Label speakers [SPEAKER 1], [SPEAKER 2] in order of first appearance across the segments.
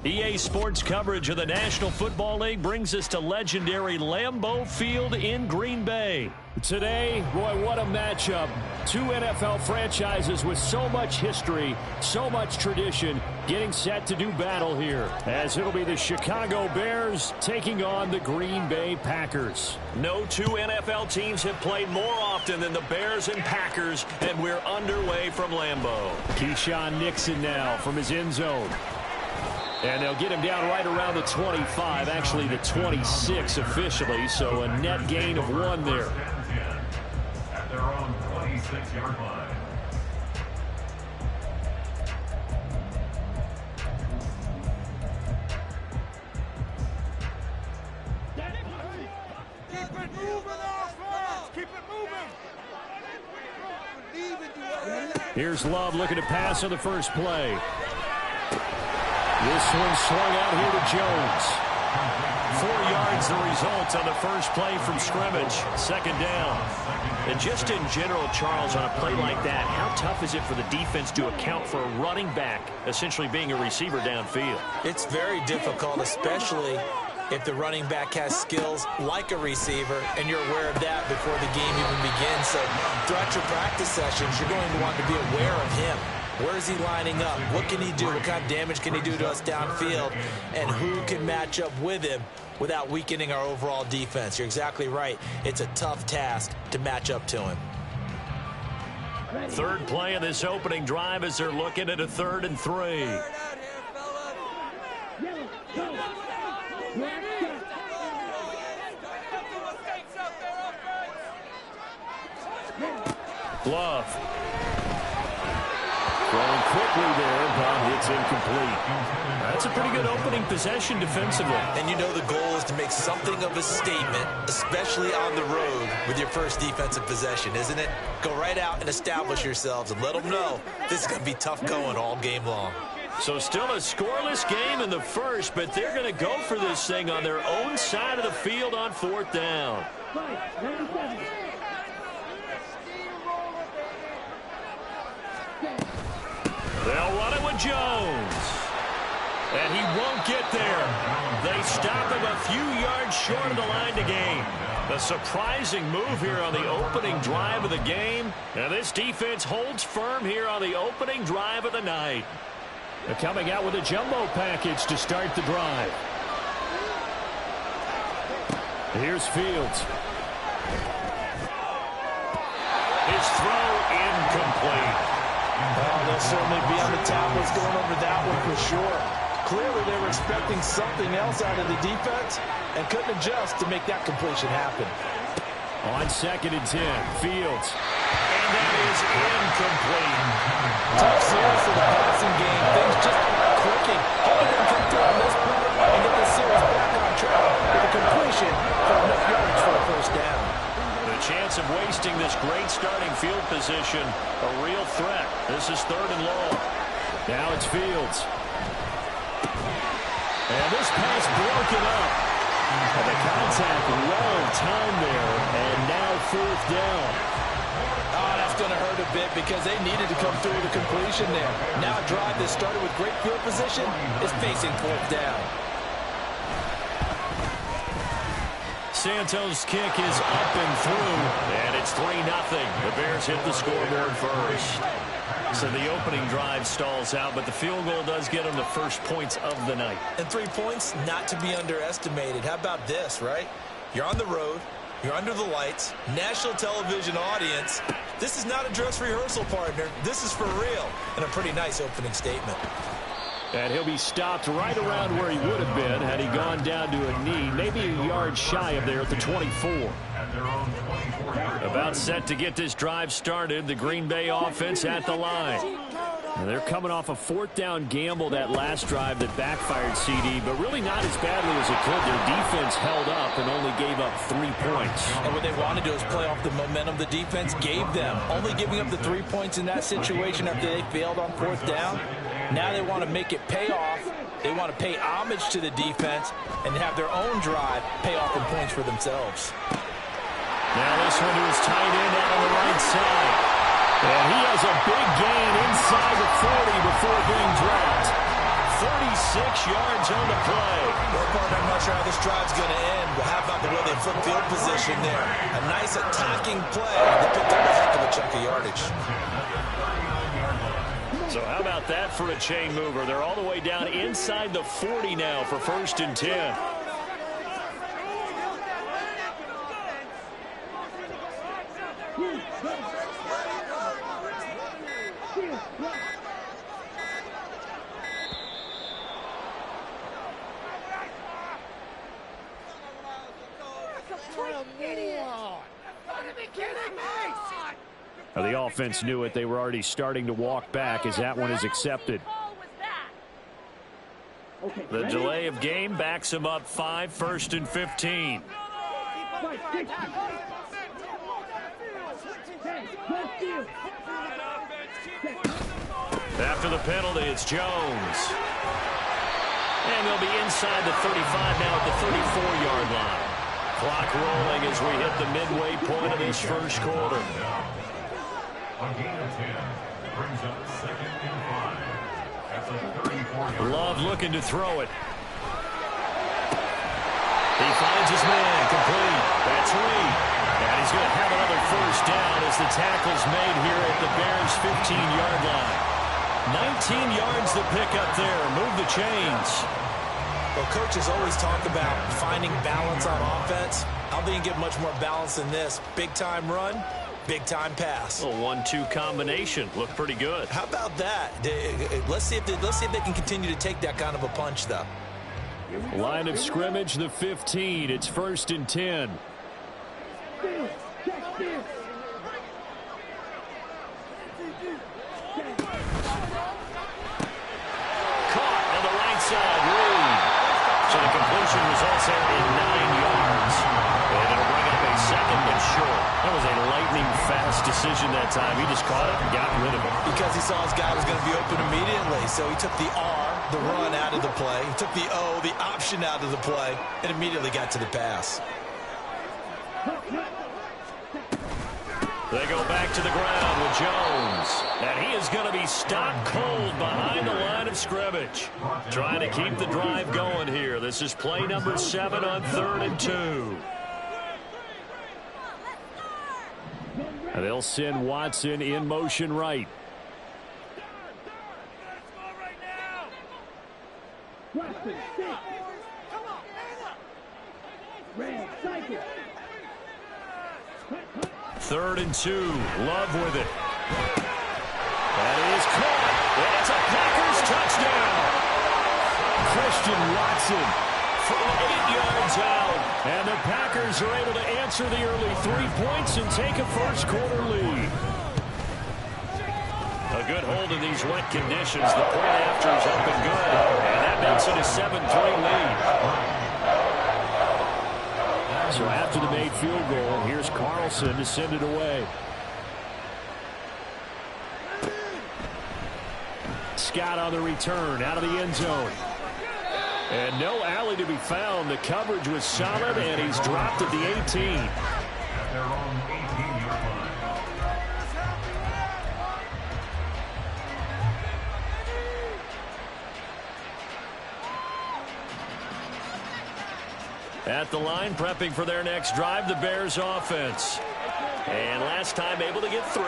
[SPEAKER 1] EA Sports coverage of the National Football League brings us to legendary Lambeau Field in Green Bay.
[SPEAKER 2] Today, boy, what a matchup. Two NFL franchises with so much history, so much tradition, getting set to do battle here, as it'll be the Chicago Bears taking on the Green Bay Packers.
[SPEAKER 1] No two NFL teams have played more often than the Bears and Packers, and we're underway from Lambeau.
[SPEAKER 2] Keyshawn Nixon now from his end zone. And they'll get him down right around the 25, actually the 26 officially, so a net gain of 1 there.
[SPEAKER 3] At their own 26-yard line.
[SPEAKER 4] Keep it moving, offense! Keep it moving!
[SPEAKER 2] Here's Love looking to pass on the first play. This one swung out here to Jones.
[SPEAKER 1] 4 yards the result on the first play from scrimmage. Second down. And just in general, Charles, on a play like that, how tough is it for the defense to account for a running back essentially being a receiver downfield?
[SPEAKER 5] It's very difficult, especially if the running back has skills like a receiver, and you're aware of that before the game even begins. So throughout your practice sessions, you're going to want to be aware of him. Where is he lining up? What can he do? What kind of damage can he do to us downfield? And who can match up with him without weakening our overall defense? You're exactly right. It's a tough task to match up to him.
[SPEAKER 1] Third play of this opening drive as they're looking at a 3rd and 3. Love.
[SPEAKER 2] Throwing quickly there, but it's incomplete.
[SPEAKER 1] That's a pretty good opening possession defensively.
[SPEAKER 5] And you know the goal is to make something of a statement, especially on the road with your first defensive possession, isn't it? Go right out and establish yourselves and let them know this is going to be tough going all game long.
[SPEAKER 1] So still a scoreless game in the first, but they're going to go for this thing on their own side of the field on 4th down. They'll run it with Jones. And he won't get there. They stop him a few yards short of the line to gain. A surprising move here on the opening drive of the game. And this defense holds firm here on the opening drive of the night.
[SPEAKER 2] They're coming out with a jumbo package to start the drive. Here's Fields.
[SPEAKER 1] His throw incomplete.
[SPEAKER 6] They'll certainly be on the tablets going over that one for sure. Clearly they were expecting something else out of the defense and couldn't adjust to make that completion happen.
[SPEAKER 2] On 2nd and 10, Fields.
[SPEAKER 1] And that is incomplete.
[SPEAKER 6] Tough series for the passing game. Things just clicking. Hoping they can throw on this play and get the series back on track with a completion for enough yards for a first down.
[SPEAKER 1] The chance of wasting this great starting field position, a real threat. This is 3rd and long.
[SPEAKER 2] Now it's Fields. And this pass broken up. And the contact well timed there. And now 4th down.
[SPEAKER 6] Oh, that's going to hurt a bit because they needed to come through with a completion there. Now a drive that started with great field position is facing 4th down.
[SPEAKER 1] Santos' kick is up and through, and it's 3-0. The Bears hit the scoreboard first. So the opening drive stalls out, but the field goal does get them the first points of the night.
[SPEAKER 5] And 3 points, not to be underestimated. How about this, right? You're on the road. You're under the lights. National television audience. This is not a dress rehearsal, partner. This is for real. And a pretty nice opening statement.
[SPEAKER 2] And he'll be stopped right around where he would have been had he gone down to a knee, maybe a yard shy of there at the 24.
[SPEAKER 1] About set to get this drive started, the Green Bay offense at the line.
[SPEAKER 2] And they're coming off a 4th down gamble that last drive that backfired CD, but really not as badly as it could. Their defense held up and only gave up 3 points.
[SPEAKER 6] And what they want to do is play off the momentum the defense gave them. Only giving up the 3 points in that situation after they failed on 4th down. Now they want to make it pay off They want to pay homage to the defense and have their own drive pay off in points for themselves.
[SPEAKER 2] Now this one to his tight end out on the right side. And he has a big gain inside the 40 before being dropped. 36 yards on the play.
[SPEAKER 5] Well, partner, I'm not sure how this drive's going to end, but how about the way they flip field position there? A nice attacking play. They picked up a heck of a chunk of yardage.
[SPEAKER 1] So how about that for a chain mover? They're all the way down inside the 40 now for 1st and 10.
[SPEAKER 2] Now the offense knew it. They were already starting to walk back as that one is accepted.
[SPEAKER 1] The delay of game backs him up 5, 1st and 15. After the penalty, it's Jones. And they'll be inside the 35 now at the 34-yard line. Clock rolling as we hit the midway point of this first quarter.
[SPEAKER 3] A gain of 10 brings up 2nd and 5. That's a 34-yard.
[SPEAKER 1] Love looking to throw it. He finds his man, complete. That's Reed. And he's going to have another first down as the tackle's made here at the Bears' 15-yard line. 19 yards to pick up there. Move the chains.
[SPEAKER 5] Well, coaches always talk about finding balance on offense. I don't think you get much more balance than this. Big-time run, big-time pass.
[SPEAKER 1] A 1-2 combination. Looked pretty good.
[SPEAKER 5] How about that? Let's see if they can continue to take that kind of a punch, though.
[SPEAKER 2] Line of scrimmage, the 15. It's 1st and 10.
[SPEAKER 1] Caught on the right side. Reed. So the completion results there in 9 yards. And it'll bring up a 2nd and short. That was a lightning-fast decision that time. He just caught it and got rid of it.
[SPEAKER 5] Because he saw his guy was going to be open immediately. So he took the R, the run, out of the play. He took the O, the option, out of the play, and immediately got to the pass.
[SPEAKER 1] They go back to the ground with Jones. And he is going to be stopped cold behind the line of scrimmage. Trying to keep the drive going here. This is play number 7 on 3rd and 2.
[SPEAKER 2] And they'll send Watson in motion right.
[SPEAKER 1] Third and 2. Love with it. That is caught. And it's a Packers touchdown.
[SPEAKER 2] Christian Watson
[SPEAKER 1] From 8 yards out.
[SPEAKER 2] And the Packers are able to answer the early 3 points and take a first quarter lead.
[SPEAKER 1] A good hold in these wet conditions. The point after is up and good. And that makes it a 7-3 lead.
[SPEAKER 2] So after the made field goal, here's Carlson to send it away. Scott on the return out of the end zone. And no alley to be found. The coverage was solid, and he's dropped at the 18.
[SPEAKER 3] At their own 18-yard line.
[SPEAKER 1] At the line, prepping for their next drive, the Bears offense. And last time able to get 3.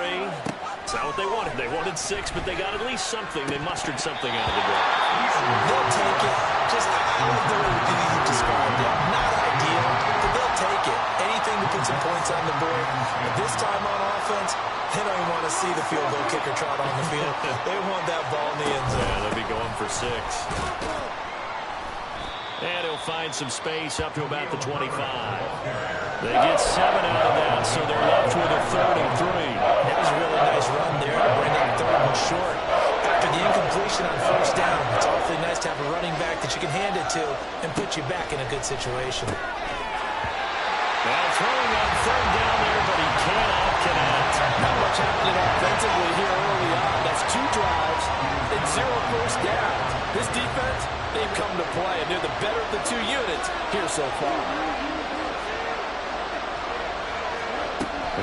[SPEAKER 1] It's not what they wanted. They wanted 6, but they got at least something. They mustered something out of the drive.
[SPEAKER 5] They'll take it. Just I like the way you described it. Not ideal, but they'll take it. Anything to put some points on the board. But this time on offense, they don't even want to see the field goal kicker trot on the field. They want that ball in the end zone.
[SPEAKER 1] Yeah, they'll be going for 6. And he'll find some space up to about the 25. They get 7 out of that, so they're left with a 3rd and 3.
[SPEAKER 5] That was a really nice run there to bring up 3rd and short. After the incompletion on 1st down, it's awfully nice to have a running back that you can hand it to and put you back in a good situation.
[SPEAKER 1] Well, throwing on 3rd down there, but he cannot connect.
[SPEAKER 6] Not much happening offensively here early on. That's 2 drives and 0 first downs. This defense, they to play, and they're the better of the two units here so far.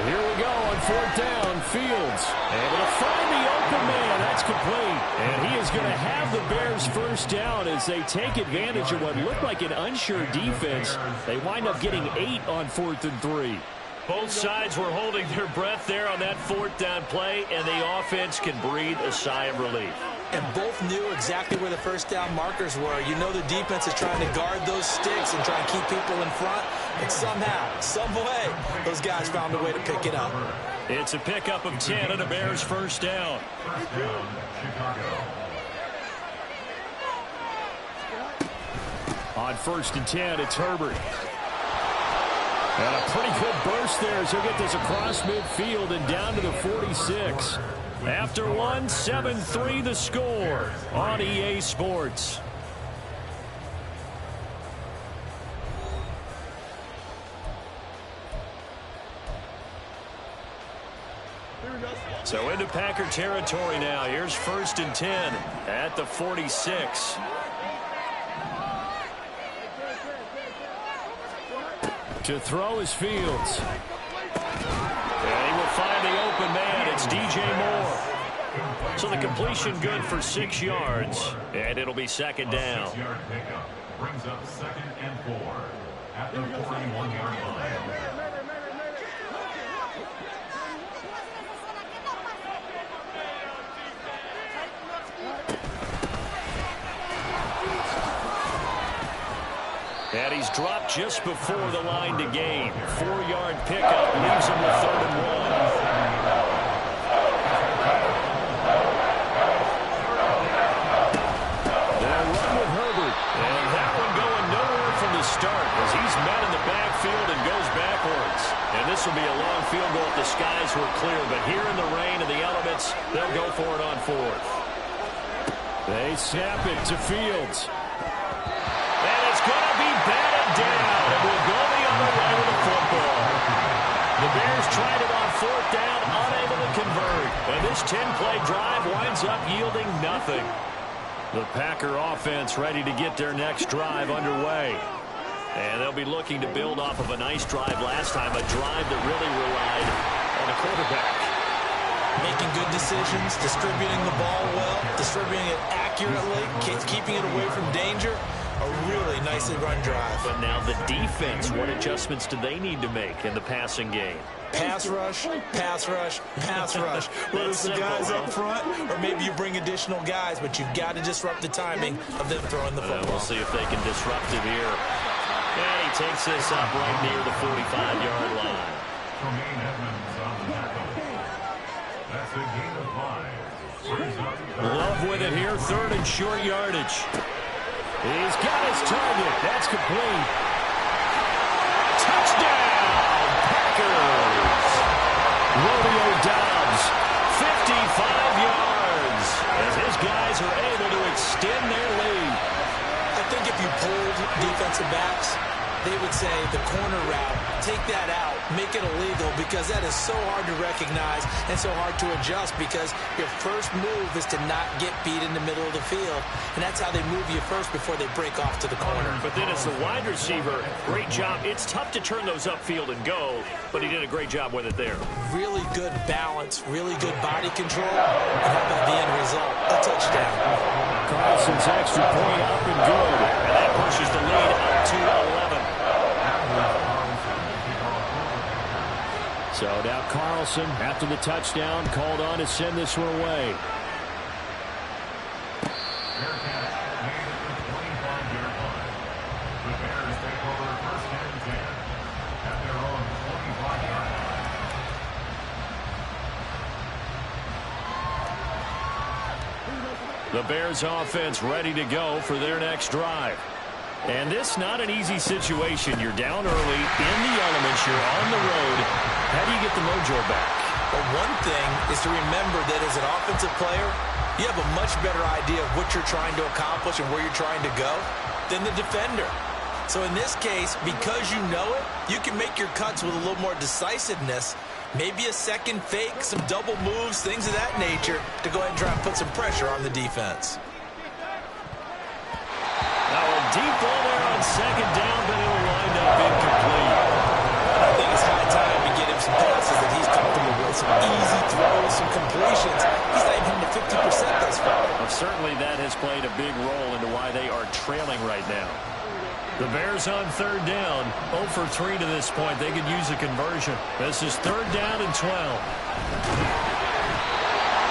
[SPEAKER 2] Here we go on fourth down. Fields able to find the open man. That's complete. And he is going to have the Bears first down as they take advantage of what looked like an unsure defense. They wind up getting 8 on 4th and 3.
[SPEAKER 1] Both sides were holding their breath there on that fourth down play, and the offense can breathe a sigh of relief.
[SPEAKER 5] And both knew exactly where the first down markers were. You know the defense is trying to guard those sticks and try and keep people in front. And somehow, some way, those guys found a way to pick it up.
[SPEAKER 1] It's a pickup of 10 and a Bears first down.
[SPEAKER 3] First down, Chicago.
[SPEAKER 2] On 1st and 10, it's Herbert. And a pretty good burst there as he'll get this across midfield and down to the 46. After one, 7-3 the score on EA Sports. So into Packer territory now. Here's 1st and 10 at the 46. To throw is Fields. And he will find the open man. It's DJ Moore. So the completion good for 6 yards. And it'll be 2nd down.
[SPEAKER 3] 6-yard pickup brings up 2nd and 4 at the 41-yard line.
[SPEAKER 2] And he's dropped just before the line to gain. 4-yard pickup leaves him with 3rd and 1. They'll run with Herbert. And that one going nowhere from the start as he's met in the backfield and goes backwards. And this will be a long field goal if the skies were clear. But here in the rain and the elements, they'll go for it on 4th. They snap it to Fields. Batted down, and will go the other way with the football. The Bears tried it on 4th down, unable to convert. And this 10-play drive winds up yielding nothing. The Packer offense ready to get their next drive underway. And they'll be looking to build off of a nice drive last time, a drive that really relied on the quarterback.
[SPEAKER 5] Making good decisions, distributing the ball well, distributing it accurately, keeping it away from danger. A really nicely run drive.
[SPEAKER 1] But now the defense, what adjustments do they need to make in the passing game?
[SPEAKER 5] Pass rush, pass rush, pass rush. Whether it's the guys up front or maybe you bring additional guys, but you've got to disrupt the timing of them throwing the football.
[SPEAKER 1] We'll see if they can disrupt it here. And he takes this up right near the 45-yard line.
[SPEAKER 3] Tremaine Edmonds on the tackle. That's a gain of 5.
[SPEAKER 2] Love with it here, 3rd and short yardage. He's got his target. That's complete. Touchdown, Packers. Romeo Doubs, 55 yards, as his guys are able to extend their lead.
[SPEAKER 5] I think if you pulled defensive backs, they would say the corner route, take that out, make it illegal, because that is so hard to recognize and so hard to adjust, because your first move is to not get beat in the middle of the field, and that's how they move you first before they break off to the corner.
[SPEAKER 1] But then as the wide receiver, great job. It's tough to turn those upfield and go, but he did a great job with it there.
[SPEAKER 5] Really good balance, really good body control, and how about the end result? A touchdown.
[SPEAKER 2] Carlson's extra point up and good.
[SPEAKER 1] And that pushes the lead up to 11.
[SPEAKER 2] So now Carlson, after the touchdown, called on to send this one away.
[SPEAKER 3] Bearcats made it to the 25-yard line. The Bears take over 1st and 10 at their own 25-yard line.
[SPEAKER 2] The Bears offense ready to go for their next drive. And this not an easy situation. You're down early, in the elements, you're on the road. How do you get the mojo back?
[SPEAKER 5] Well, one thing is to remember that as an offensive player, you have a much better idea of what you're trying to accomplish and where you're trying to go than the defender. So in this case, because you know it, you can make your cuts with a little more decisiveness. Maybe a second fake, some double moves, things of that nature to go ahead and try and put some pressure on the defense.
[SPEAKER 2] Now
[SPEAKER 1] deep ball there on second down, but it'll wind up incomplete.
[SPEAKER 5] I think it's high time to get him some passes that he's comfortable with, some easy throws, some completions. He's not even to 50% thus far.
[SPEAKER 1] Well, certainly that has played a big role into why they are trailing right now. The Bears on third down, 0 for 3 to this point. They could use a conversion. This is third down and 12.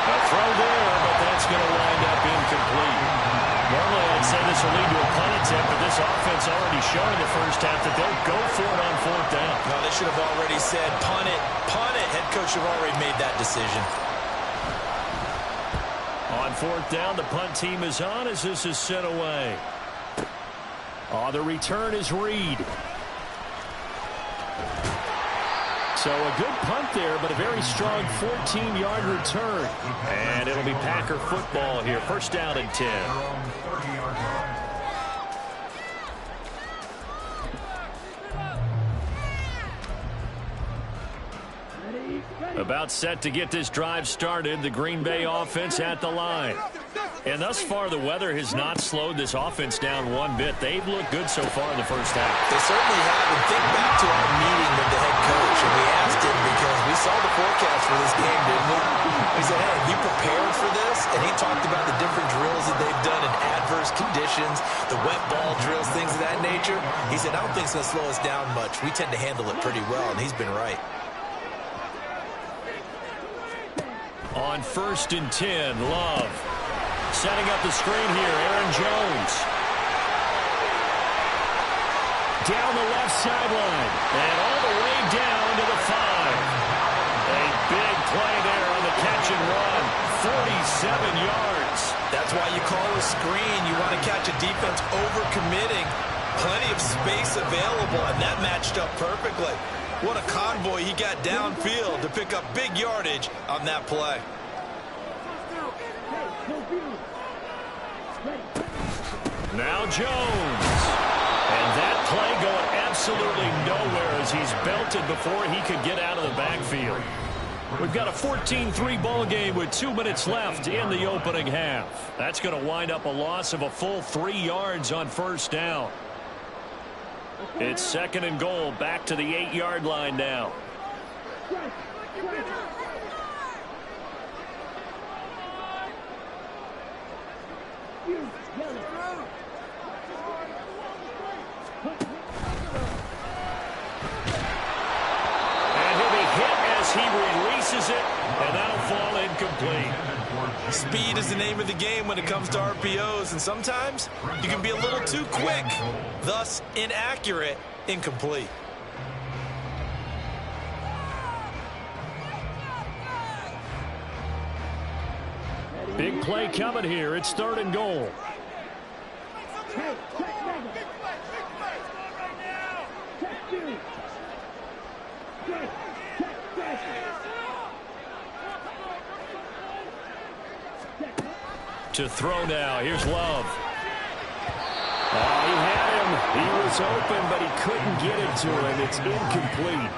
[SPEAKER 1] A throw there, but that's going to wind up incomplete. Normally I'd say this will lead to a punt attempt, but this offense already showed in the first half that they'll go for it on fourth down.
[SPEAKER 5] No, they should have already said, punt it, punt it. Head coach should have already made that decision.
[SPEAKER 1] On fourth down, the punt team is on as this is sent away. The return is Reed. So a good punt there, but a very strong 14-yard return. And it'll be Packer football here. First down and 10. About set to get this drive started. The Green Bay offense at the line. And thus far, the weather has not slowed this offense down one bit. They've looked good so far in the first half.
[SPEAKER 5] They certainly have. And think back to our meeting with the head coach, and we asked him because we saw the forecast for this game, didn't we? We said, hey, have you prepared for this? And he talked about the different drills that they've done in adverse conditions, the wet ball drills, things of that nature. He said, I don't think it's going to slow us down much. We tend to handle it pretty well, and he's been right.
[SPEAKER 1] On first and 10, Love. Setting up the screen here, Aaron Jones. Down the left sideline. And all the way down to the 5. A big play there on the catch and run. 47 yards.
[SPEAKER 5] That's why you call a screen. You want to catch a defense overcommitting. Plenty of space available, and that matched up perfectly. What a convoy he got downfield to pick up big yardage on that play.
[SPEAKER 1] Now Jones. And that play going absolutely nowhere as he's belted before he could get out of the backfield. We've got a 14-3 ball game with 2 minutes left in the opening half. That's going to wind up a loss of a full 3 yards on first down. It's second and goal, back to the 8-yard line now. And he'll be hit as he releases it, and that'll fall incomplete.
[SPEAKER 5] Speed is the name of the game when it comes to RPOs, and sometimes you can be a little too quick, thus inaccurate, incomplete.
[SPEAKER 1] Big play coming here. It's third and goal. To throw now. Here's Love. He had him. He was open, but he couldn't get it to him. It's incomplete.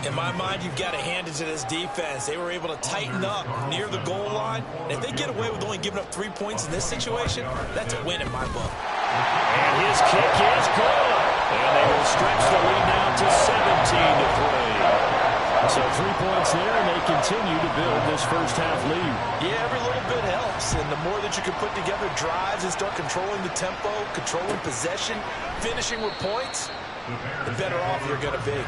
[SPEAKER 5] In my mind, you've got to hand it to this defense. They were able to tighten up near the goal line. And if they get away with only giving up 3 points in this situation, that's a win in my book.
[SPEAKER 1] And his kick is good. And they will stretch the lead now to 17-3. So 3 points there, and they continue to build this first half lead.
[SPEAKER 5] Yeah, every little bit helps. And the more that you can put together drives and start controlling the tempo, controlling possession, finishing with points, the better off you're going to be.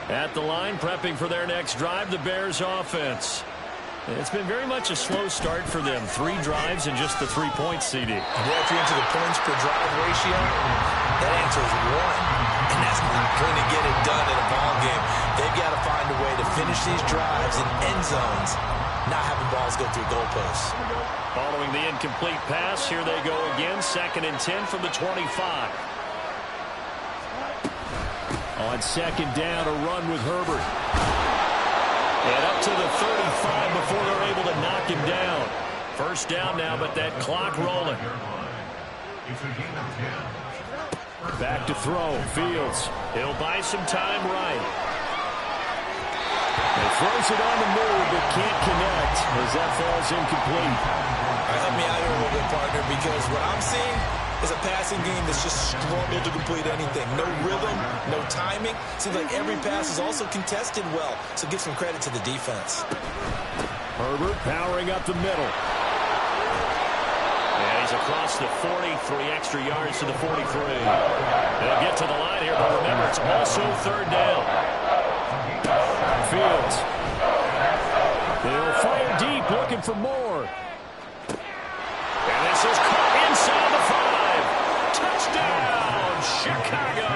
[SPEAKER 1] At the line, prepping for their next drive, the Bears offense. It's been very much a slow start for them. 3 drives and just the 3 points, CD.
[SPEAKER 5] Yeah, if you're into the points per drive ratio, that answer is 1. And that's not going to get it done in a ball game. They've got to find a way to finish these drives in end zones, not having balls go through goalposts.
[SPEAKER 1] Following the incomplete pass, here they go again. Second and 10 from the 25. On second down, a run with Herbert. And up to the 35 before they're able to knock him down. First down now, but that clock rolling. Back to throw. Fields. He'll buy some time right. They
[SPEAKER 2] Throws it on the move, but can't connect as that falls incomplete.
[SPEAKER 5] Help me out here a little bit, partner, because what I'm seeing is a passing game that's just struggled to complete anything. No rhythm, no timing. Seems like every pass is also contested well, so give some credit to the defense.
[SPEAKER 2] Herbert powering up the middle.
[SPEAKER 1] And he's across the 40, 3 extra yards to the 43. They'll get to the line here, but remember, it's also third down.
[SPEAKER 2] Fields. They'll fire deep, looking for more.
[SPEAKER 1] And this is caught inside the 5. Touchdown, Chicago.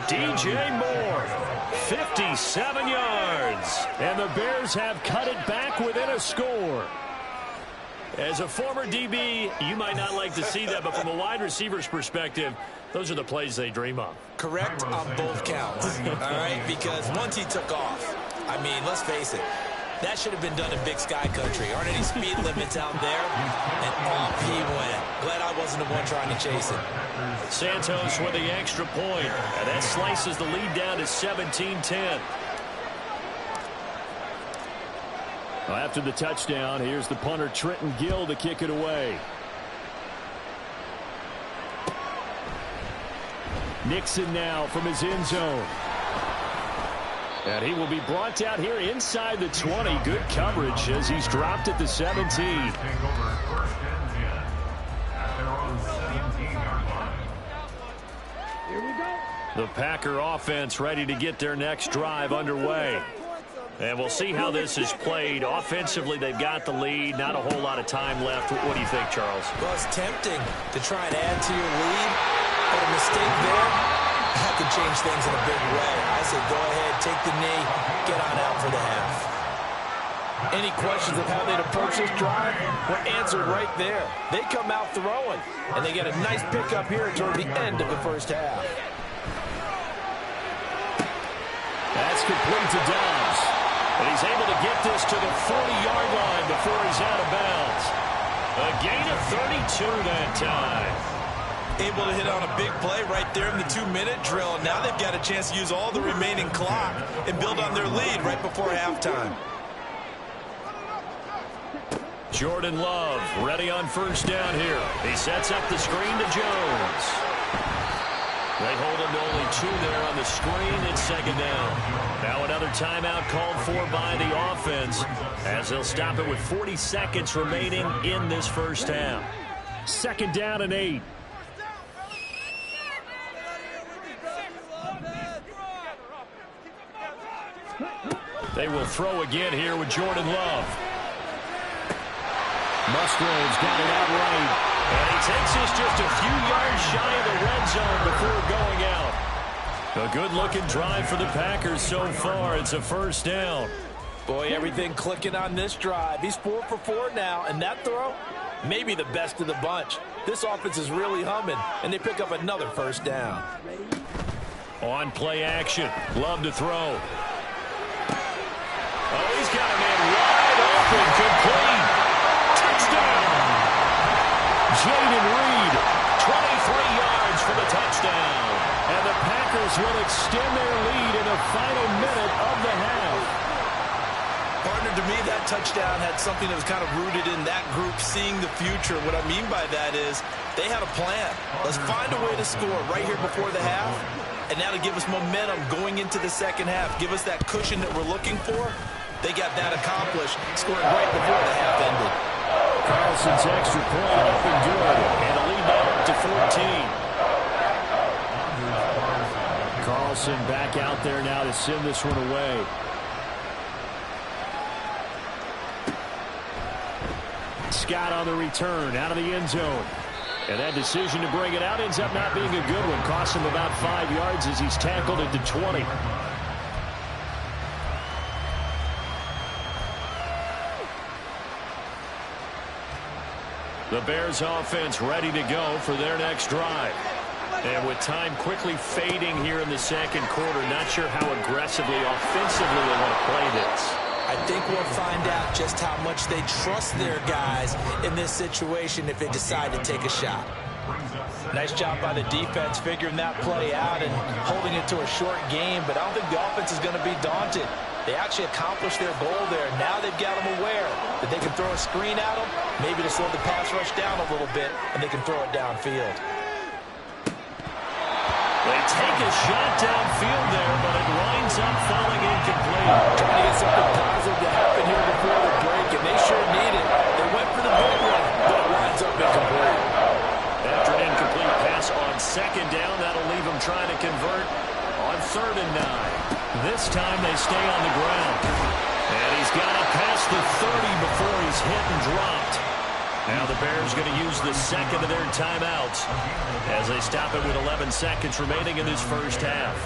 [SPEAKER 1] DJ Moore, 57 yards.
[SPEAKER 2] And the Bears have cut it back within a score.
[SPEAKER 1] As a former DB, you might not like to see that, but from a wide receiver's perspective, those are the plays they dream of.
[SPEAKER 5] Correct on both counts, all right? Because once he took off, I mean, let's face it, that should have been done in Big Sky Country. Aren't any speed limits out there? And off he went. Glad I wasn't the one trying to chase him.
[SPEAKER 1] Santos with the extra point, and that slices the lead down to 17-10.
[SPEAKER 2] Well, after the touchdown, here's the punter Trenton Gill to kick it away. Nixon now from his end zone. And he will be brought down here inside the 20. Good coverage as he's dropped at the 17.
[SPEAKER 3] Take over first and 10 at their own 17-yard line.
[SPEAKER 1] The Packer offense ready to get their next drive underway. And we'll see how this is played. Offensively, they've got the lead. Not a whole lot of time left. What do you think, Charles?
[SPEAKER 5] Well, it's tempting to try and add to your lead, but a mistake there, that could change things in a big way. I say go ahead, take the knee, get on out for the half.
[SPEAKER 6] Any questions of how they'd approach this drive were answered right there. They come out throwing, and they get a nice pickup here toward the end of the first half.
[SPEAKER 2] That's complete to Dobbs.
[SPEAKER 1] And he's able to get this to the 40-yard line before he's out of bounds. A gain of 32 that time.
[SPEAKER 5] Able to hit on a big play right there in the 2-minute drill. Now they've got a chance to use all the remaining clock and build on their lead right before halftime.
[SPEAKER 1] Jordan Love ready on first down here. He sets up the screen to Jones. They hold him to only 2 there on the screen. It's second down. Now another timeout called for by the offense as they'll stop it with 40 seconds remaining in this first half.
[SPEAKER 2] Second down and 8.
[SPEAKER 1] They will throw again here with Jordan Love.
[SPEAKER 2] Musgrave's got it outright.
[SPEAKER 1] And he takes this just a few yards shy of the red zone before going out. A good-looking drive for the Packers so far. It's a first down.
[SPEAKER 6] Boy, everything clicking on this drive. He's 4 for 4 now, and that throw, maybe the best of the bunch. This offense is really humming, and they pick up another first down.
[SPEAKER 1] On play action. Love to throw. Oh, he's got a man wide open. Complete. Touchdown. Jaden Reed, 23 yards for the touchdown.
[SPEAKER 2] And the Packers will extend their lead in the final minute of the half.
[SPEAKER 5] Partner, to me, that touchdown had something that was kind of rooted in that group seeing the future. What I mean by that is they had a plan. Let's find a way to score right here before the half, and that'll give us momentum going into the second half. Give us that cushion that we're looking for. They got that accomplished, scoring right before the half ended.
[SPEAKER 2] Carlson's extra point up and good.
[SPEAKER 1] And a lead now up to 14.
[SPEAKER 2] Carlson back out there now to send this one away. Scott on the return out of the end zone. And that decision to bring it out ends up not being a good one. Costs him about 5 yards as he's tackled at the 20.
[SPEAKER 1] The Bears offense ready to go for their next drive. And with time quickly fading here in the second quarter, not sure how aggressively, offensively they want to play this.
[SPEAKER 5] I think we'll find out just how much they trust their guys in this situation if they decide to take a shot.
[SPEAKER 6] Nice job by the defense figuring that play out and holding it to a short game, but I don't think the offense is going to be daunted. They actually accomplished their goal there. Now they've got them aware that they can throw a screen at them, maybe to slow the pass rush down a little bit, and they can throw it downfield.
[SPEAKER 1] They take a shot downfield there, but it winds up falling incomplete.
[SPEAKER 6] Trying to get something positive to happen here before the break, and they sure need it. They went for the big one, but it winds up incomplete.
[SPEAKER 1] After an incomplete pass on second down, that'll leave them trying to convert on 3rd and 9. This time they stay on the ground. And he's got it past the 30 before he's hit and dropped. Now the Bears going to use the second of their timeouts as they stop it with 11 seconds remaining in this first half.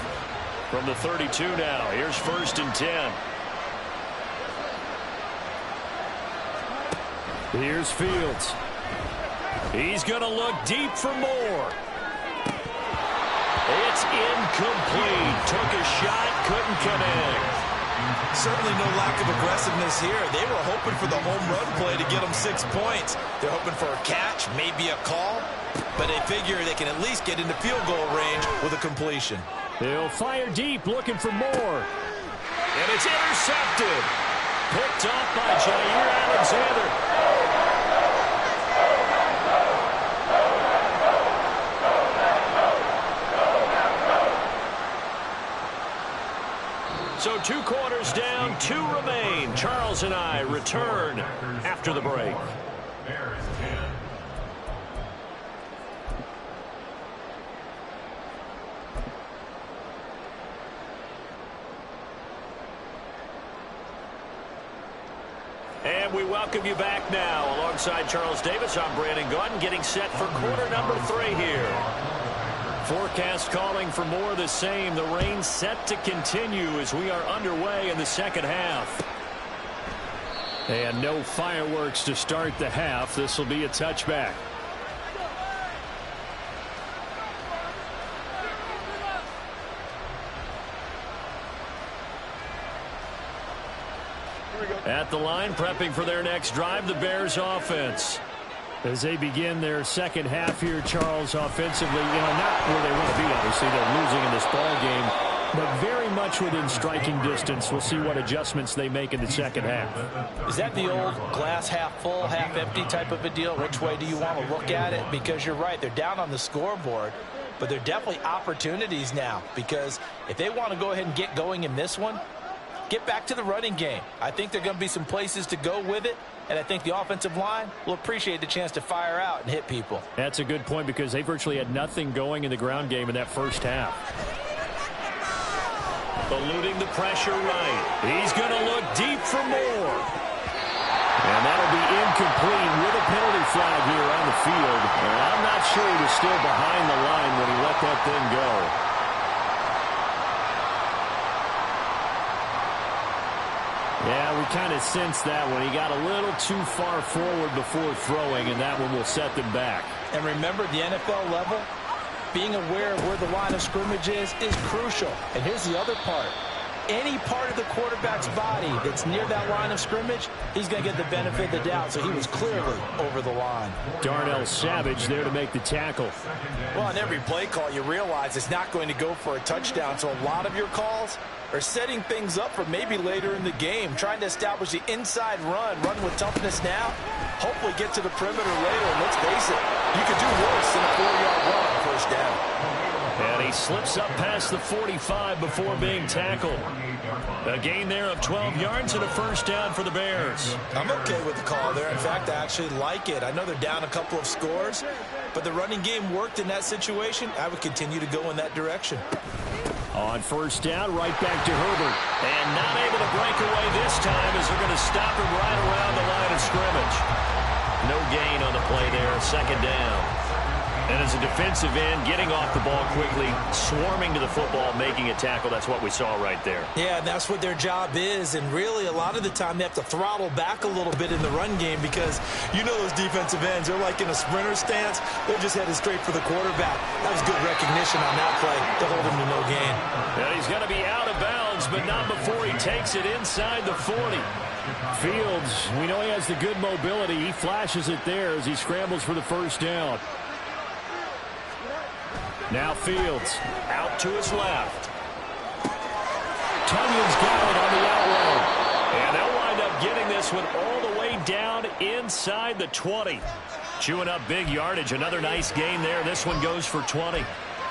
[SPEAKER 1] From the 32 now, here's 1st and 10.
[SPEAKER 2] Here's Fields.
[SPEAKER 1] He's going to look deep for more. It's incomplete. Took a shot, couldn't connect.
[SPEAKER 5] Certainly no lack of aggressiveness here. They were hoping for the home run play to get them 6 points. They're hoping for a catch, maybe a call, but they figure they can at least get into field goal range with a completion.
[SPEAKER 2] They'll fire deep, looking for more.
[SPEAKER 1] And it's intercepted. Picked off by Jair Alexander. So 2 quarters down, 2 remain. Charles and I return after the break.
[SPEAKER 3] Bears 10.
[SPEAKER 1] And we welcome you back now. Alongside Charles Davis, I'm Brandon Gaudin, getting set for quarter number 3 here. Forecast calling for more of the same. The rain set to continue as we are underway in the second half.
[SPEAKER 2] And no fireworks to start the half. This will be a touchback.
[SPEAKER 1] At the line, prepping for their next drive, the Bears offense.
[SPEAKER 2] As they begin their second half here, Charles, offensively, not where they want to be, obviously. They're losing in this ball game, but very much within striking distance. We'll see what adjustments they make in the second half.
[SPEAKER 6] Is that the old glass half full, half empty type of a deal? Which way do you want to look at it? Because you're right, they're down on the scoreboard, but they're definitely opportunities now, because if they want to go ahead and get going in this one, get back to the running game. I think there are going to be some places to go with it, and I think the offensive line will appreciate the chance to fire out and hit people.
[SPEAKER 2] That's a good point because they virtually had nothing going in the ground game in that first half.
[SPEAKER 1] Eluding the pressure right. He's going to look deep for more. And that'll be incomplete with a penalty flag here on the field. And I'm not sure he was still behind the line when he let that thing go.
[SPEAKER 2] Yeah, we kind of sensed that when he got a little too far forward before throwing, and that one will set them back.
[SPEAKER 6] And remember, the NFL level, being aware of where the line of scrimmage is crucial. And here's the other part. Any part of the quarterback's body that's near that line of scrimmage, he's going to get the benefit of the doubt. So he was clearly over the line.
[SPEAKER 2] Darnell Savage there to make the tackle.
[SPEAKER 6] Well, on every play call, you realize it's not going to go for a touchdown. So a lot of your calls are setting things up for maybe later in the game, trying to establish the inside run with toughness now, hopefully get to the perimeter later. And let's face it, you could do worse than a 4-yard run on first down.
[SPEAKER 1] And he slips up past the 45 before being tackled. A gain there of 12 yards and a first down for the Bears.
[SPEAKER 5] I'm okay with the call there. In fact, I actually like it. I know they're down a couple of scores, but the running game worked in that situation. I would continue to go in that direction.
[SPEAKER 2] On first down, right back to Herbert.
[SPEAKER 1] And not able to break away this time as they're going to stop him right around the line of scrimmage. No gain on the play there, second down. And as a defensive end, getting off the ball quickly, swarming to the football, making a tackle, that's what we saw right there.
[SPEAKER 5] Yeah, and that's what their job is. And really, a lot of the time, they have to throttle back a little bit in the run game because you know those defensive ends, they're like in a sprinter stance. They're just headed straight for the quarterback. That was good recognition on that play to hold him to no gain.
[SPEAKER 1] And he's going to be out of bounds, but not before he takes it inside the 40.
[SPEAKER 2] Fields, we know he has the good mobility. He flashes it there as he scrambles for the first down. Now Fields out to his left. Tunyon's got it on the out
[SPEAKER 1] inside the 20. Chewing up big yardage. Another nice gain there. This one goes for 20.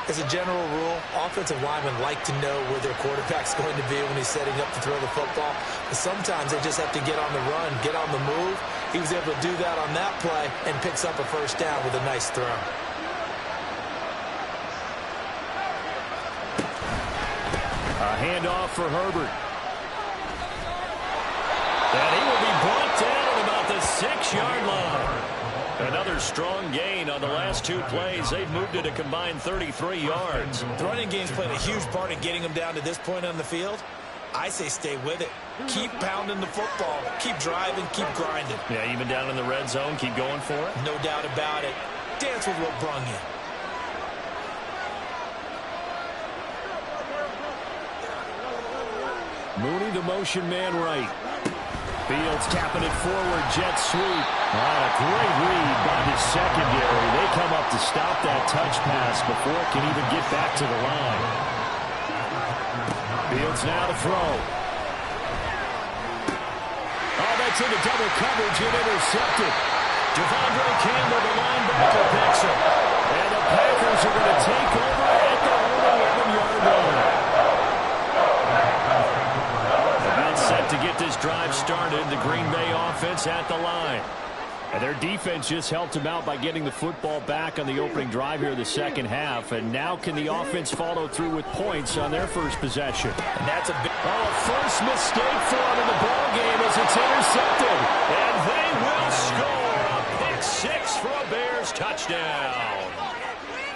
[SPEAKER 5] As a general rule, offensive linemen like to know where their quarterback's going to be when he's setting up to throw the football. But sometimes they just have to get on the run, get on the move. He was able to do that on that play and picks up a first down with a nice throw.
[SPEAKER 2] A handoff for Herbert.
[SPEAKER 1] And he will be brought down at about the 6-yard line. Another strong gain on the last 2 plays. They've moved it a combined 33 yards.
[SPEAKER 5] The running game's playing a huge part in getting them down to this point on the field. I say stay with it. Keep pounding the football. Keep driving. Keep grinding.
[SPEAKER 1] Yeah, even down in the red zone, keep going for it.
[SPEAKER 5] No doubt about it. Dance with what brung you.
[SPEAKER 2] Mooney, the motion man right. Fields tapping it forward, jet sweep. A great read by the secondary. They come up to stop that touch pass before it can even get back to the line. Fields now to throw. Oh, that's into double coverage and intercepted.
[SPEAKER 1] Devondre Campbell, the linebacker, picks him.
[SPEAKER 2] And the Packers are going to take over at the 11-yard line.
[SPEAKER 1] Set to get this drive started. The Green Bay offense at the line.
[SPEAKER 2] And their defense just helped them out by getting the football back on the opening drive here in the second half. And now can the offense follow through with points on their first possession?
[SPEAKER 5] And that's a big...
[SPEAKER 2] a first mistake for them in the ball game as it's intercepted.
[SPEAKER 1] And they will score a pick 6 for a Bears touchdown.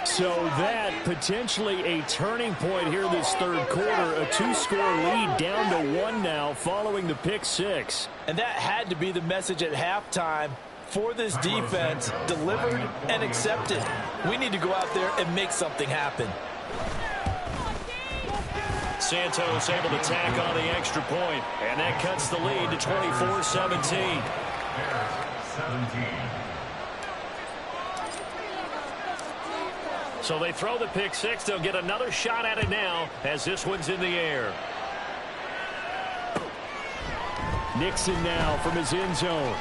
[SPEAKER 2] So that potentially a turning point here this third quarter. A 2-score lead down to 1 now following the pick 6.
[SPEAKER 6] And that had to be the message at halftime for this defense. Delivered and accepted. We need to go out there and make something happen.
[SPEAKER 1] Santos able to tack on the extra point, and that cuts the lead to 24-17.
[SPEAKER 3] 17.
[SPEAKER 1] So they throw the pick 6. They'll get another shot at it now as this one's in the air.
[SPEAKER 2] Nixon now from his end zone.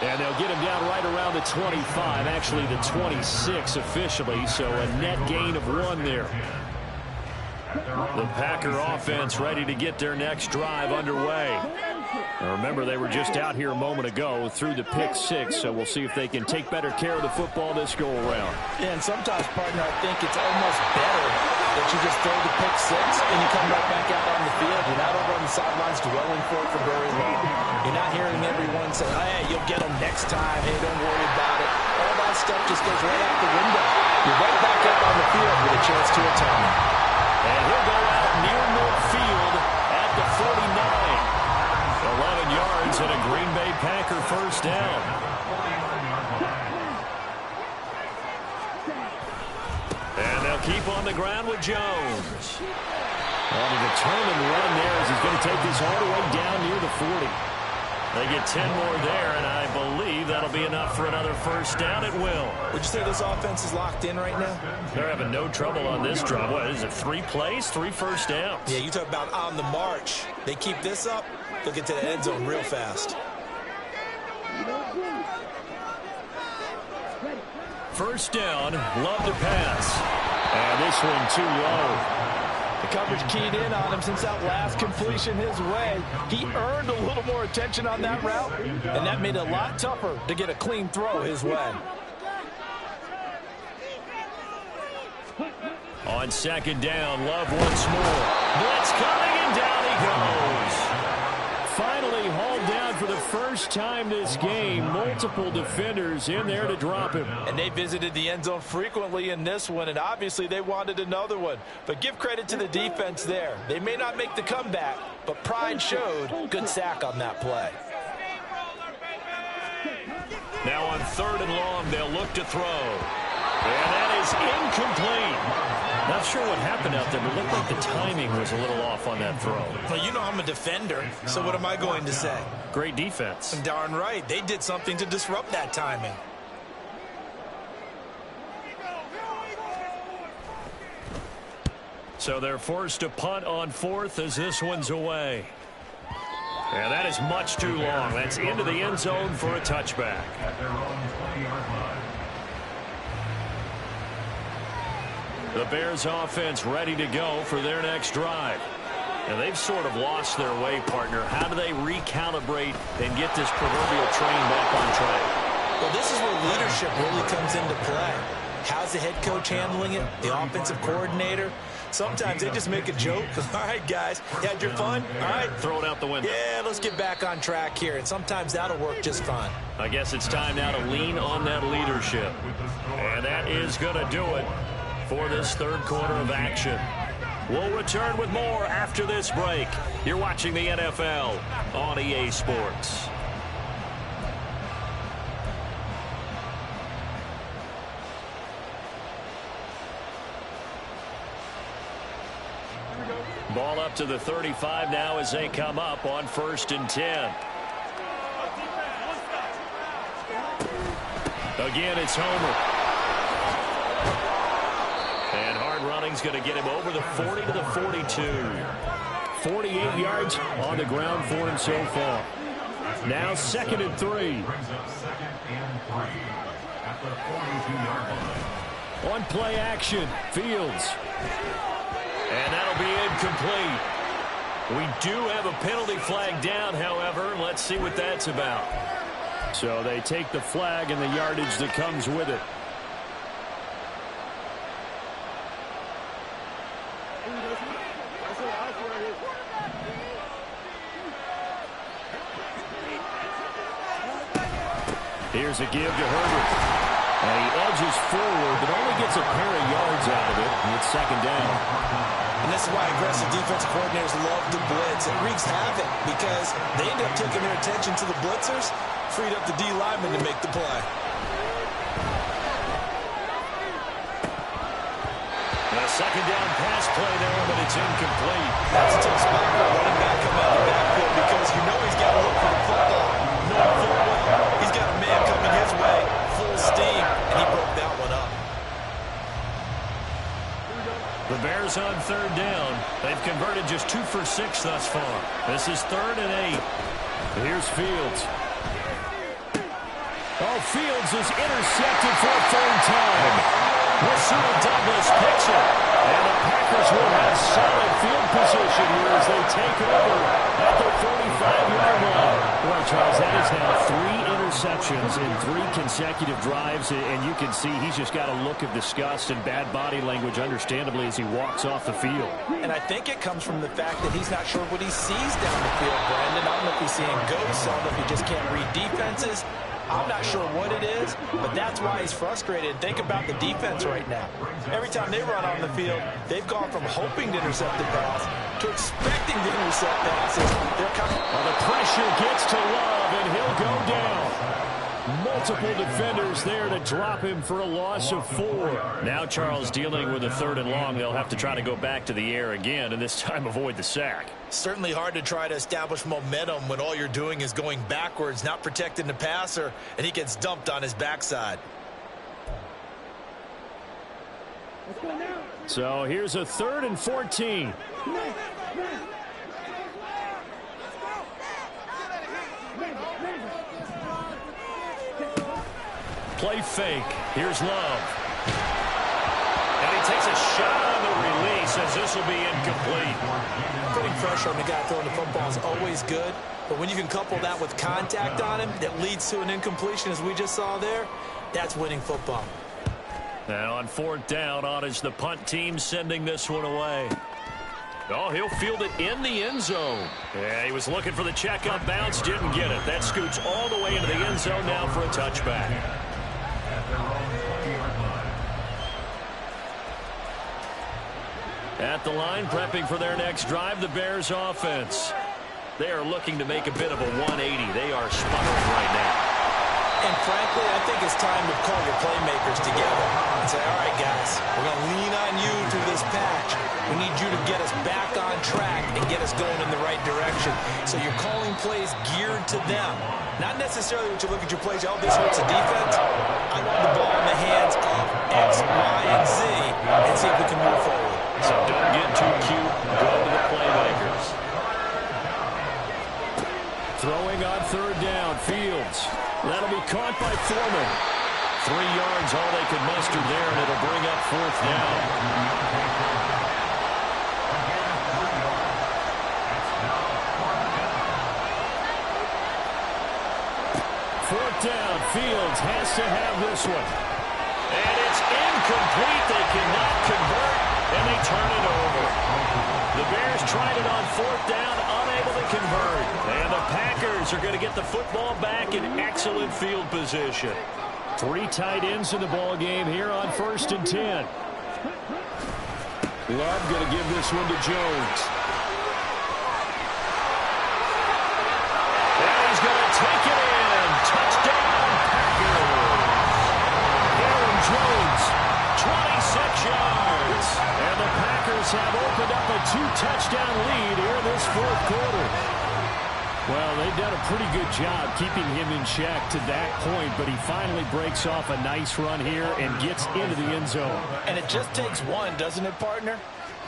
[SPEAKER 2] And they'll get him down right around the 25, actually the 26 officially, so a net gain of 1 there.
[SPEAKER 1] The Packer offense ready to get their next drive underway.
[SPEAKER 2] Now remember, they were just out here a moment ago through the pick 6, so we'll see if they can take better care of the football this go-around.
[SPEAKER 6] Yeah, and sometimes, partner, I think it's almost better that you just throw the pick 6 and you come right back out on the field. You're not over on the sidelines dwelling for it for very long. You're not hearing everyone say, hey, you'll get them next time. Hey, don't worry about it. All that stuff just goes right out the window. You're right back out on the field with a chance to atone.
[SPEAKER 1] And he'll go out near midfield at the 49. 11 yards and a Green Bay Packer first down. And they'll keep on the ground with Jones.
[SPEAKER 2] Well, a determined run there as he's going to take this all the way down near the 40.
[SPEAKER 1] They get 10 more there, and I believe that'll be enough for another first down. It will.
[SPEAKER 5] Would you say this offense is locked in right now?
[SPEAKER 1] They're having no trouble on this drive. What is it, 3 plays, 3 first downs?
[SPEAKER 5] Yeah, you talk about on the march. They keep this up, they'll get to the end zone real fast.
[SPEAKER 1] First down, Love to pass.
[SPEAKER 2] And this one too low.
[SPEAKER 6] The coverage keyed in on him since that last completion his way. He earned a little more attention on that route, and that made it a lot tougher to get a clean throw his way.
[SPEAKER 1] On second down, Love once more. Blitz coming, and down he goes.
[SPEAKER 2] Finally hauled down for the first time this game. Multiple defenders in there to drop him.
[SPEAKER 6] And they visited the end zone frequently in this one, and obviously they wanted another one. But give credit to the defense there. They may not make the comeback, but pride showed. Good sack on that play.
[SPEAKER 1] Now on 3rd and long, they'll look to throw. And that is incomplete. Not sure what happened out there, but it looked like the timing was a little off on that throw.
[SPEAKER 5] Well, you know I'm a defender, so what am I going to say?
[SPEAKER 1] Great defense.
[SPEAKER 5] Darn right. They did something to disrupt that timing.
[SPEAKER 1] So they're forced to punt on 4th as this one's away. And that is much too long. That's into the end zone for a touchback.
[SPEAKER 3] At their own 20-yard line.
[SPEAKER 1] The Bears offense ready to go for their next drive. And they've sort of lost their way, partner. How do they recalibrate and get this proverbial train back on track?
[SPEAKER 5] Well, this is where leadership really comes into play. How's the head coach handling it? The offensive coordinator? Sometimes they just make a joke. All right, guys, you had your fun? All right.
[SPEAKER 1] Throw it out the window.
[SPEAKER 5] Yeah, let's get back on track here. And sometimes that'll work just fine.
[SPEAKER 1] I guess it's time now to lean on that leadership. And that is going to do it for this third quarter of action. We'll return with more after this break. You're watching the NFL on EA Sports. Ball up to the 35 now as they come up on 1st and 10. Again, it's Homer. And hard running's going to get him over the 40 to the 42.
[SPEAKER 2] 48 yards on the ground for him so far. Now 2nd and 3.
[SPEAKER 3] Brings up 2nd and 3 at the 42-yard line.
[SPEAKER 2] On play action, Fields.
[SPEAKER 1] And that'll be incomplete. We do have a penalty flag down, however. Let's see what that's about.
[SPEAKER 2] So they take the flag and the yardage that comes with it. Here's a give to Herbert. And he edges forward, but only gets a pair of yards out of it. And it's 2nd down.
[SPEAKER 5] And this is why aggressive defensive coordinators love to blitz. It wreaks havoc because they end up taking their attention to the blitzers, freed up the D lineman to make the play.
[SPEAKER 1] A 2nd down pass play there, but it's incomplete.
[SPEAKER 5] That's a tough spot for a running back coming out of the backfield because you know he's got to look for the football. Knowing full well he's got a man coming his way, full steam, and he broke that one up.
[SPEAKER 1] The Bears on 3rd down. They've converted just 2 for 6 thus far. This is 3rd and 8.
[SPEAKER 2] Here's Fields. Oh, Fields is intercepted for a 3rd time. Rasul Douglas picks it. And the Packers will have solid field position here as they take over at the 45-yard line. Boy, Charles, that is now 3 interceptions in 3 consecutive drives, and you can see he's just got a look of disgust and bad body language, understandably, as he walks off the field.
[SPEAKER 5] And I think it comes from the fact that he's not sure what he sees down the field, Brandon. I don't know if he's seeing ghosts. I don't know if he just can't read defenses. I'm not sure what it is, but that's why he's frustrated. Think about the defense right now. Every time they run on the field, they've gone from hoping to intercept the pass to expecting to intercept passes. They're coming.
[SPEAKER 2] Well, the pressure gets to Love, and he'll go down. Multiple defenders there to drop him for a loss of 4.
[SPEAKER 1] Now Charles dealing with a 3rd and long. They'll have to try to go back to the air again, and this time avoid the sack.
[SPEAKER 5] Certainly hard to try to establish momentum when all you're doing is going backwards, not protecting the passer, and he gets dumped on his backside.
[SPEAKER 2] So here's a 3rd and 14.
[SPEAKER 1] Play fake. Here's Love. And he takes a shot on the release as this will be incomplete.
[SPEAKER 5] Putting pressure on the guy throwing the football is always good, but when you can couple that with contact on him that leads to an incompletion, as we just saw there, that's winning football.
[SPEAKER 1] Now on 4th down, on is the punt team sending this one away. Oh, he'll field it in the end zone. Yeah, he was looking for the check-up bounce, didn't get it. That scoots all the way into the end zone now for a touchback.
[SPEAKER 3] At their own 20-yard line.
[SPEAKER 1] At the line, prepping for their next drive, the Bears offense. They are looking to make a bit of a 180. They are sputtering right now.
[SPEAKER 5] And frankly, I think it's time to call your playmakers together and say, all right, guys, we're going to lean on you through this patch. We need you to get us back on track and get us going in the right direction. So you're calling plays geared to them. Not necessarily what you look at your plays, oh, this hurts the defense. I want the ball in the hands of X, Y, and Z and see if we can move forward.
[SPEAKER 1] So don't get too cute. Go to the playmakers.
[SPEAKER 2] Throwing on third down, Fields. That'll be caught by Foreman.
[SPEAKER 1] 3 yards, all they could muster there, and it'll bring up fourth down.
[SPEAKER 2] Fourth down, Fields has to have this one.
[SPEAKER 1] And it's incomplete. They cannot convert, and they turn it over. The Bears tried it on fourth down, unable to convert. And the Packers are going to get the football back in excellent field position.
[SPEAKER 2] 3 tight ends in the ball game here on 1st and 10. Love going to give this one to Jones.
[SPEAKER 1] And he's going to take it in. Touchdown, Packers. Aaron Jones, 26 yards.
[SPEAKER 2] And the Packers have opened up a 2-touchdown lead here in this fourth quarter. Well, they've done a pretty good job keeping him in check to that point, but he finally breaks off a nice run here and gets into the end zone.
[SPEAKER 6] And it just takes one, doesn't it, partner?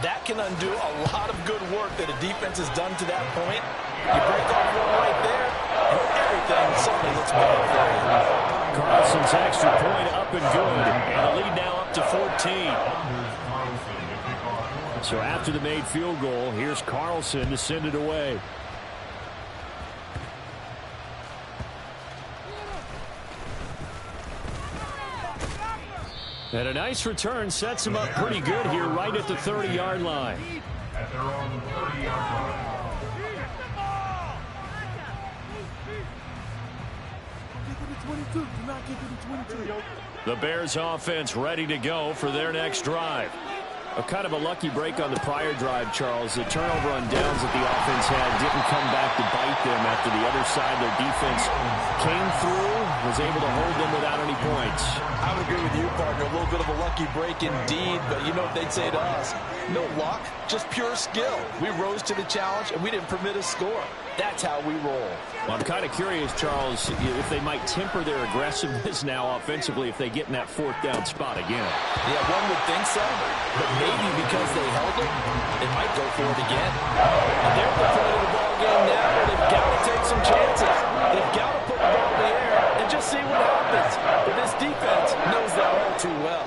[SPEAKER 6] That can undo a lot of good work that a defense has done to that point. You break off one right there, and everything suddenly looks better for you.
[SPEAKER 2] Carlson's extra point up and good, and a lead now up to 14. So after the made field goal, here's Carlson to send it away. And a nice return sets him up pretty good here right at the 30-yard line.
[SPEAKER 3] At their own 30-yard line.
[SPEAKER 2] The Bears offense ready to go for their next drive. A kind of a lucky break on the prior drive, Charles. The turnover on downs that the offense had didn't come back to bite them after the other side. Their defense came through, was able to hold them without any points.
[SPEAKER 6] I would agree with you, partner. A little bit of a lucky break indeed, but you know what they'd say to us? No luck, just pure skill. We rose to the challenge, and we didn't permit a score. That's how we roll.
[SPEAKER 2] Well, I'm kind of curious, Charles, if they might temper their aggressiveness now offensively if they get in that fourth down spot again.
[SPEAKER 6] Yeah, one would think so, but maybe because they held it, they might go for it again. And they're at the point of the ball game now where they've got to take some chances. They've got to put the ball in the air and just see what happens. But this defense knows that all too well.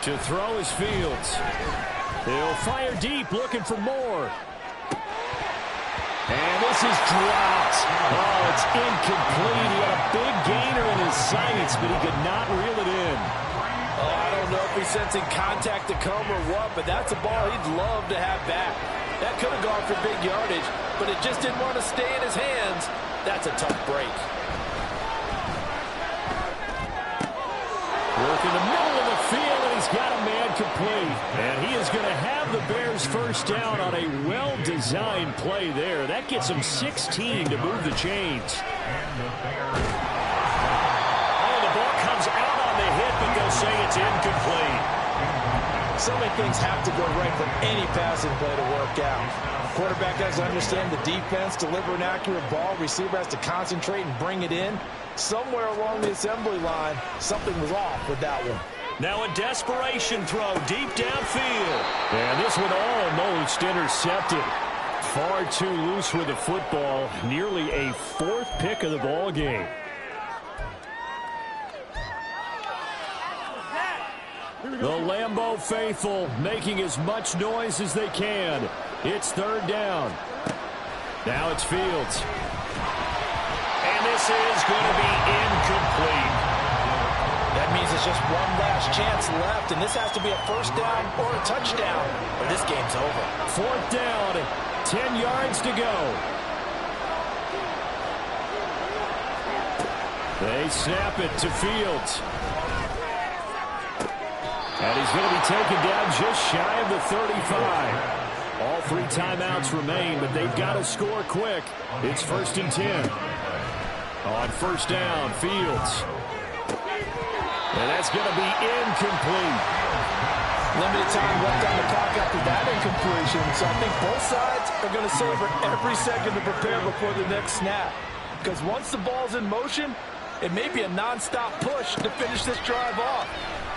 [SPEAKER 2] To throw is Fields. He'll fire deep, looking for more. And this is dropped. Oh, it's incomplete. He had a big gainer in his sights, but he could not reel it in.
[SPEAKER 6] Oh, I don't know if he's sensing contact to come or what, but that's a ball he'd love to have back. That could have gone for big yardage, but it just didn't want to stay in his hands. That's a tough break.
[SPEAKER 2] Work in the middle of the field, and he's got a man complete. And he is going to have the Bears first down on a well-designed play there. That gets him 16 to move the chains.
[SPEAKER 1] Oh, the ball comes out on the hit, but they'll say it's incomplete.
[SPEAKER 6] So many things have to go right for any passing play to work out. Quarterback has to understand the defense, deliver an accurate ball. Receiver has to concentrate and bring it in. Somewhere along the assembly line, something was off with that one.
[SPEAKER 1] Now a desperation throw deep downfield.
[SPEAKER 2] And this one almost intercepted. Far too loose with the football. Nearly a fourth pick of the ball game. The Lambeau faithful making as much noise as they can. It's third down. Now it's Fields.
[SPEAKER 1] And this is going to be incomplete.
[SPEAKER 6] That means there's just one last chance left, and this has to be a first down or a touchdown, or this game's over.
[SPEAKER 2] Fourth down, 10 yards to go. They snap it to Fields. And he's going to be taken down just shy of the 35. All 3 timeouts remain, but they've got to score quick. It's 1st and 10. On first down, Fields. And that's going to be incomplete.
[SPEAKER 6] Limited time left on the clock after that incompletion, so I think both sides are going to savor every second to prepare before the next snap. Because once the ball's in motion, it may be a non-stop push to finish this drive off.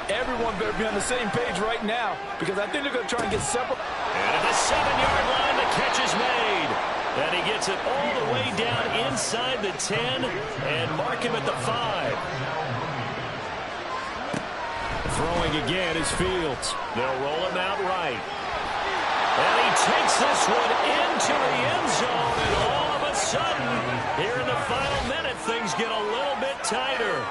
[SPEAKER 6] Everyone better be on the same page right now, because I think they're going to try and get several.
[SPEAKER 1] And at the 7-yard line, the catch is made. And he gets it all the way down inside the 10 and mark him at the 5.
[SPEAKER 2] Throwing again is Fields.
[SPEAKER 1] They'll roll him out right. And he takes this one into the end zone. And all of a sudden, here in the final minute, things get a little bit tighter.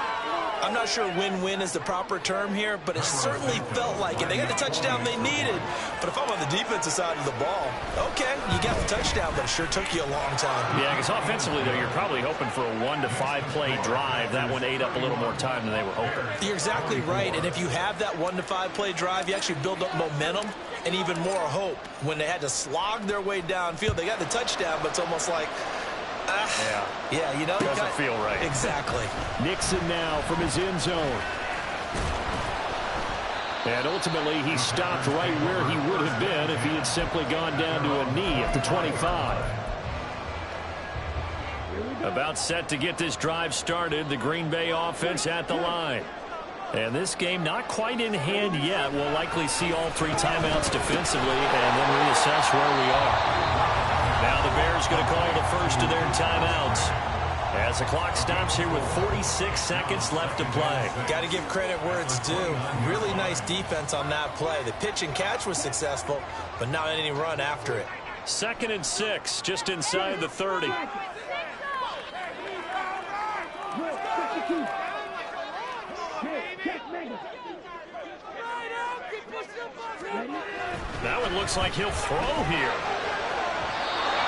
[SPEAKER 6] I'm not sure win-win is the proper term here, but it certainly felt like it. They got the touchdown they needed. But if I'm on the defensive side of the ball, okay, you got the touchdown, but it sure took you a long time.
[SPEAKER 1] Yeah, because offensively, though, you're probably hoping for a 1 to 5 play drive. That one ate up a little more time than they were hoping.
[SPEAKER 6] You're exactly right. And if you have that 1 to 5 play drive, you actually build up momentum and even more hope. When they had to slog their way downfield, they got the touchdown, but it's almost like, yeah, you know,
[SPEAKER 1] doesn't feel right.
[SPEAKER 6] Exactly.
[SPEAKER 2] Nixon now from his end zone. And ultimately, he stopped right where he would have been if he had simply gone down to a knee at the 25. About set to get this drive started, the Green Bay offense at the line. And this game not quite in hand yet. We'll likely see all 3 timeouts defensively and then reassess where we are. Now the Bears going to call the first of their timeouts as the clock stops here with 46 seconds left to play.
[SPEAKER 6] Got to give credit where it's due. Really nice defense on that play. The pitch and catch was successful, but not any run after it.
[SPEAKER 1] 2nd and 6, just inside the 30. That one looks like he'll throw here.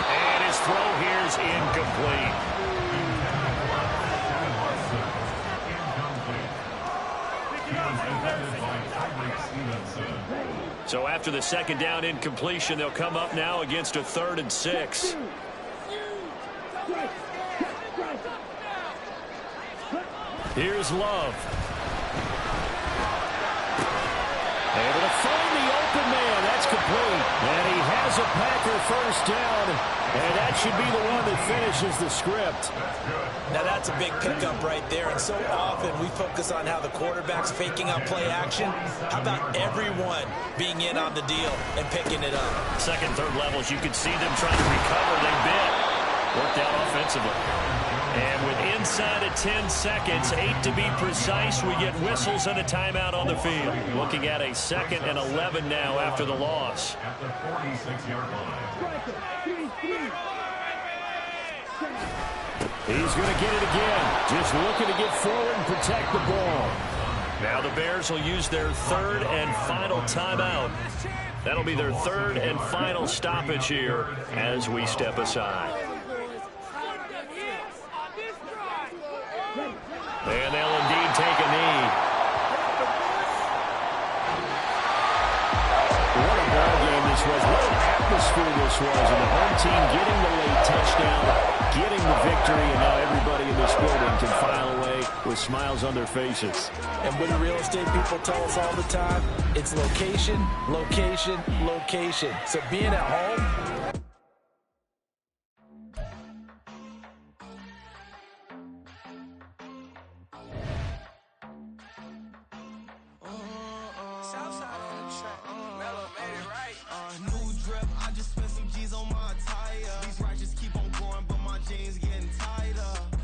[SPEAKER 1] And his throw here is incomplete. So after the 2nd down incompletion, they'll come up now against a 3rd and 6. Here's Love. Able to find the open man. That's complete. And he has a Packer first down. And that should be the one that finishes the script.
[SPEAKER 6] Now that's a big pickup right there. And so often we focus on how the quarterback's faking up play action. How about everyone being in on the deal and picking it up?
[SPEAKER 1] 2nd, 3rd levels, you could see them trying to recover. They bit. Worked out offensively. And with inside of 10 seconds, 8 to be precise, we get whistles and a timeout on the field. Looking at a 2nd and 11 now after the loss.
[SPEAKER 3] At the 46-yard line.
[SPEAKER 2] He's going to get it again. Just looking to get forward and protect the ball.
[SPEAKER 1] Now the Bears will use their 3rd and final timeout. That'll be their 3rd and final stoppage here as we step aside. And they'll indeed take a knee.
[SPEAKER 2] What a ball game this was. What an atmosphere this was. And the home team getting the late touchdown, getting the victory, and now everybody in this building can file away with smiles on their faces.
[SPEAKER 6] And what do real estate people tell us all the time? It's location, location, location. So being at home,
[SPEAKER 7] new drip, I just spent some G's on my attire. These righteous keep on going, but my jeans getting tighter.